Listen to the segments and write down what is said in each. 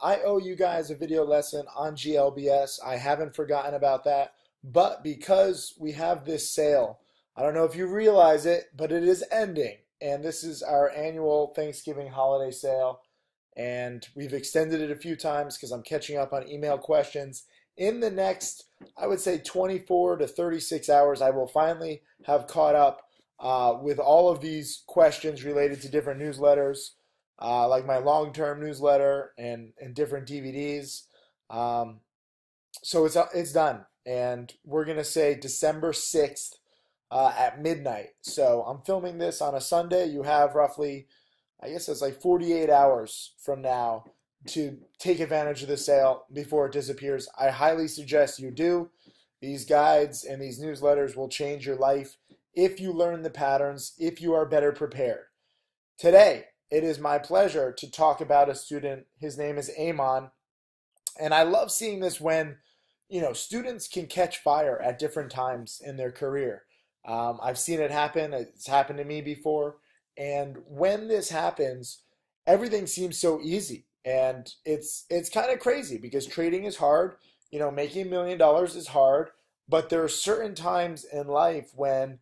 I owe you guys a video lesson on GLBS. I haven't forgotten about that. But because we have this sale, I don't know if you realize it, but it is ending. And this is our annual Thanksgiving holiday sale. And we've extended it a few times because I'm catching up on email questions. In the next, I would say 24 to 36 hours, I will finally have caught up with all of these questions related to different newsletters, like my long-term newsletter and different DVDs. So it's done, and we're gonna say December 6th at midnight. So I'm filming this on a Sunday. You have roughly, I guess it's like 48 hours from now to take advantage of the sale before it disappears. I highly suggest you do. These guides and these newsletters will change your life if you learn the patterns, if you are better prepared. Today, it is my pleasure to talk about a student. His name is Amon, and I love seeing this when, students can catch fire at different times in their career. I've seen it happen. It's happened to me before. And when this happens, everything seems so easy. And it's kind of crazy because trading is hard. Making $1 million is hard. But there are certain times in life when,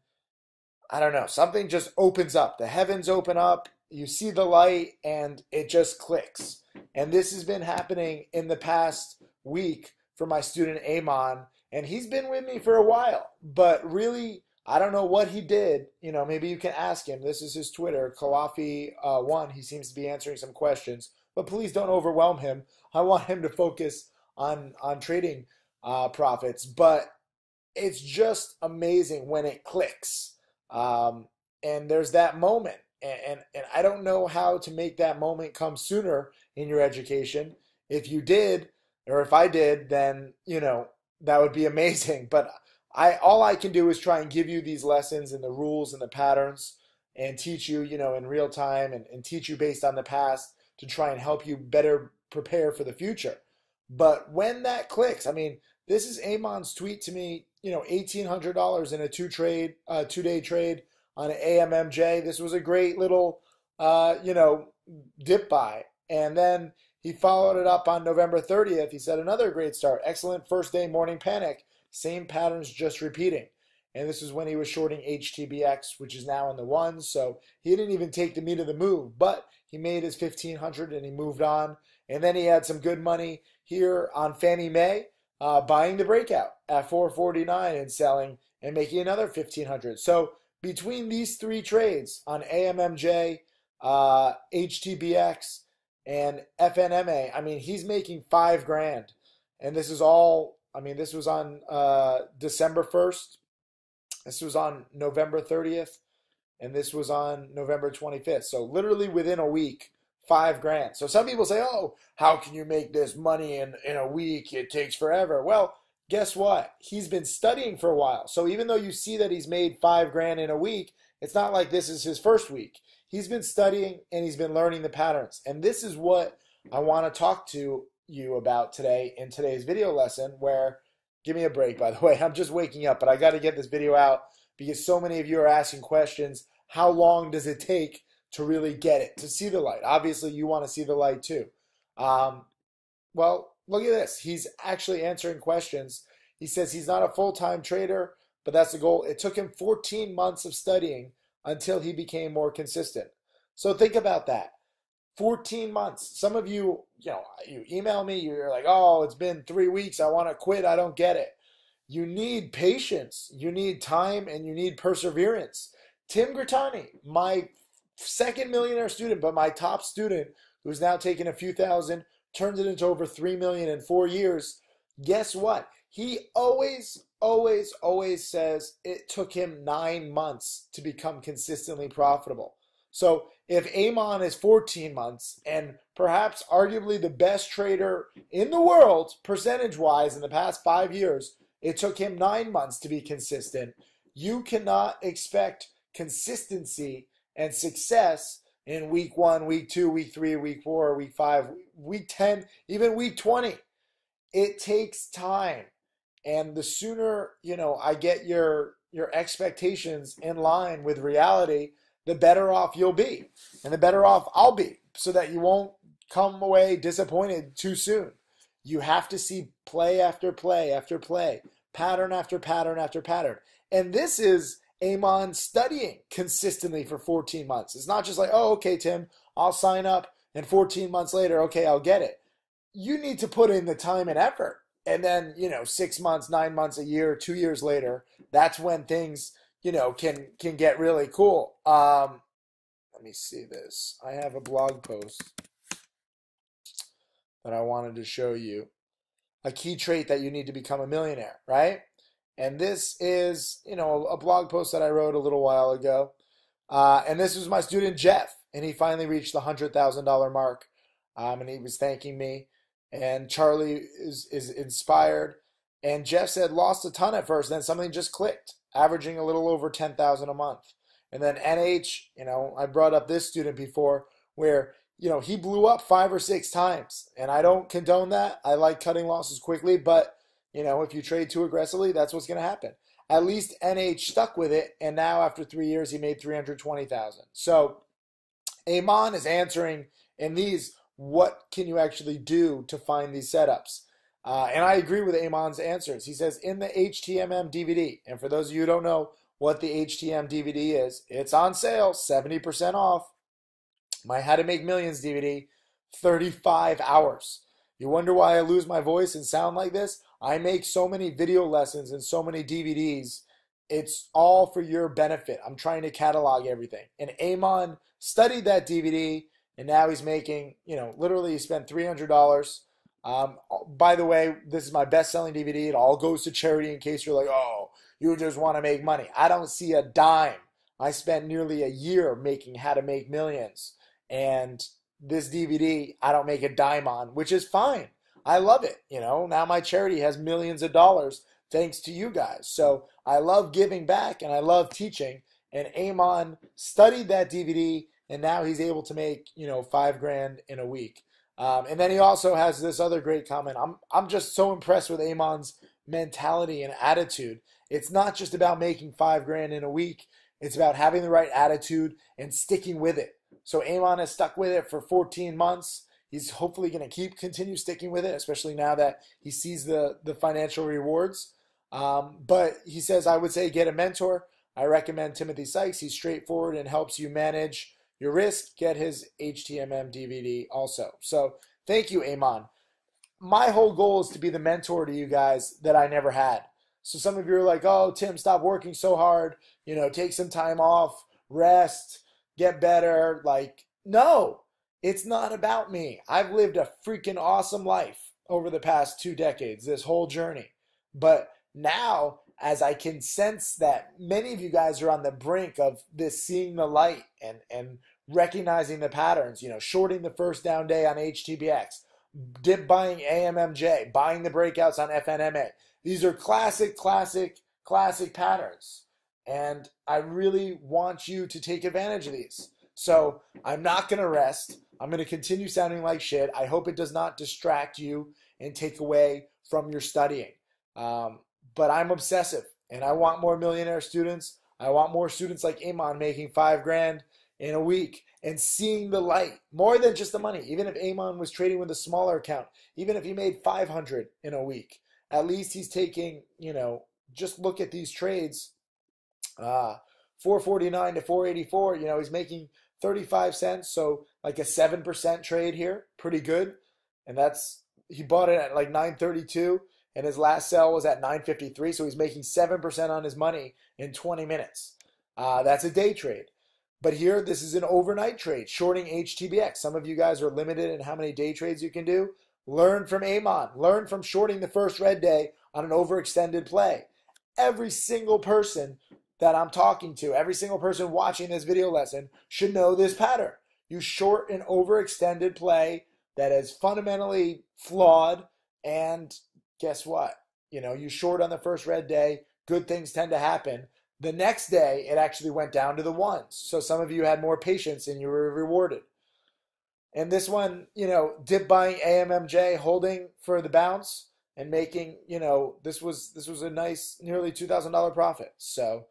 I don't know, something just opens up. The heavens open up. You see the light and it just clicks. And this has been happening in the past week for my student Amon. And he's been with me for a while. But really, I don't know what he did. Maybe you can ask him. This is his Twitter, Kalafi1. He seems to be answering some questions. But please don't overwhelm him. I want him to focus on trading profits. But it's just amazing when it clicks. And there's that moment. And I don't know how to make that moment come sooner in your education. If you did, or if I did, then, that would be amazing. But all I can do is try and give you these lessons and the rules and the patterns and teach you, in real time and teach you based on the past to try and help you better prepare for the future. But when that clicks, this is Amon's tweet to me, $1,800 in a two-day trade on an AMMJ. This was a great little, dip buy. And then he followed it up on November 30th. He said, another great start. Excellent first day morning panic. Same patterns just repeating. And this is when he was shorting HTBX, which is now in the ones. So he didn't even take the meat of the move, but he made his 1,500 and he moved on. And then he had some good money here on Fannie Mae, buying the breakout at 449 and selling and making another 1,500. So between these three trades on AMMJ, HTBX, and FNMA, he's making $5,000. And this is all, this was on December 1st. This was on November 30th. And this was on November 25th. So literally within a week, $5,000. So some people say, oh, how can you make this money in a week? It takes forever. Well, guess what? He's been studying for a while. So even though you see that he's made $5,000 in a week, it's not like this is his first week. He's been studying and he's been learning the patterns. And this is what I want to talk to you about today in today's video lesson where, give me a break, by the way. I'm just waking up, but I got to get this video out because so many of you are asking questions. How long does it take to really get it, to see the light? Obviously, you want to see the light too. Well, look at this. He's actually answering questions. He says he's not a full-time trader, but that's the goal. It took him 14 months of studying until he became more consistent. So think about that. 14 months. Some of you, you email me, you're like, oh, it's been 3 weeks. I want to quit. I don't get it. You need patience. You need time, and you need perseverance. Tim Grattani, my second millionaire student, but my top student, who's now taken a few thousand, turned it into over 3 million in 4 years. Guess what? He always says it took him 9 months to become consistently profitable. So if Amon is 14 months and perhaps arguably the best trader in the world, percentage-wise, in the past 5 years, it took him 9 months to be consistent. You cannot expect consistency and success in week 1, week 2, week 3, week 4, week 5, week 10, even week 20. It takes time. And the sooner, I get your expectations in line with reality, the better off you'll be. And the better off I'll be, so that you won't come away disappointed too soon. You have to see play after play after play, pattern after pattern after pattern. And this is Amon studying consistently for 14 months. It's not just like, oh, okay, Tim, I'll sign up, and 14 months later, okay, I'll get it. You need to put in the time and effort. And then, 6 months, 9 months, a year, 2 years later, that's when things, can get really cool. Let me see this. I have a blog post that I wanted to show you. A key trait that you need to become a millionaire, right? And this is, a blog post that I wrote a little while ago. And this was my student Jeff, and he finally reached the $100,000 mark. And he was thanking me. And Charlie is inspired. And Jeff said lost a ton at first, then something just clicked, averaging a little over 10,000 a month. And then NH, I brought up this student before where, he blew up 5 or 6 times. And I don't condone that. I like cutting losses quickly, but if you trade too aggressively, that's what's going to happen. At least NH stuck with it, and now after 3 years, he made 320,000. So Amon is answering in these, what can you actually do to find these setups? And I agree with Amon's answers. He says in the HTMM DVD, and for those of you who don't know what the HTM DVD is, it's on sale, 70% off. My How to Make Millions DVD, 35 hours. You wonder why I lose my voice and sound like this? I make so many video lessons and so many DVDs. It's all for your benefit. I'm trying to catalog everything. And Amon studied that DVD, and now he's making, literally he spent $300. By the way, this is my best-selling DVD. It all goes to charity in case you're like, oh, you just want to make money. I don't see a dime. I spent nearly a year making How to Make Millions. And this DVD, I don't make a dime on, which is fine. I love it. Now my charity has millions of dollars thanks to you guys. So I love giving back and I love teaching. And Amon studied that DVD, and now he's able to make, $5,000 in a week. And then he also has this other great comment. I'm just so impressed with Amon's mentality and attitude. It's not just about making $5,000 in a week. It's about having the right attitude and sticking with it. So Amon has stuck with it for 14 months. He's hopefully going to continue sticking with it, especially now that he sees the financial rewards. But he says, I would say get a mentor. I recommend Timothy Sykes. He's straightforward and helps you manage your risk. Get his HTMM DVD also. So thank you, Amon. My whole goal is to be the mentor to you guys that I never had. So some of you are like, oh, Tim, stop working so hard. Take some time off, rest, get better. Like, no, it's not about me. I've lived a freaking awesome life over the past 2 decades, this whole journey. But now, as I can sense that many of you guys are on the brink of this seeing the light and recognizing the patterns, shorting the first down day on HTBX, dip buying AMMJ, buying the breakouts on FNMA. These are classic patterns. And I really want you to take advantage of these. So I'm not going to rest. I'm going to continue sounding like shit. I hope it does not distract you and take away from your studying. But I'm obsessive, and I want more millionaire students. I want more students like Amon making $5,000 in a week and seeing the light, more than just the money. Even if Amon was trading with a smaller account, even if he made $500 in a week, at least he's taking, just look at these trades, 449 to 484, he's making 35 cents. So like a 7% trade here, pretty good. And he bought it at like 932. And his last sell was at 953, so he's making 7% on his money in 20 minutes. That's a day trade. But here, this is an overnight trade, shorting HTBX. Some of you guys are limited in how many day trades you can do. Learn from Amon. Learn from shorting the first red day on an overextended play. Every single person that I'm talking to, every single person watching this video lesson should know this pattern. You short an overextended play that is fundamentally flawed, and guess what? You short on the first red day, good things tend to happen. The next day, it actually went down to the ones. So some of you had more patience and you were rewarded. And this one, dip buying AMMJ, holding for the bounce and making, this was a nice, nearly $2,000 profit. So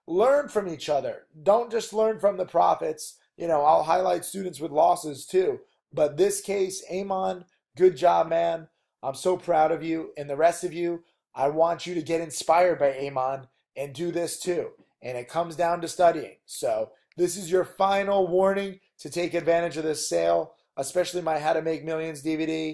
learn from each other. Don't just learn from the profits. I'll highlight students with losses too. But this case, Amon, good job, man. I'm so proud of you. And the rest of you, I want you to get inspired by Amon and do this too. And it comes down to studying. So this is your final warning to take advantage of this sale, especially my How to Make Millions DVD.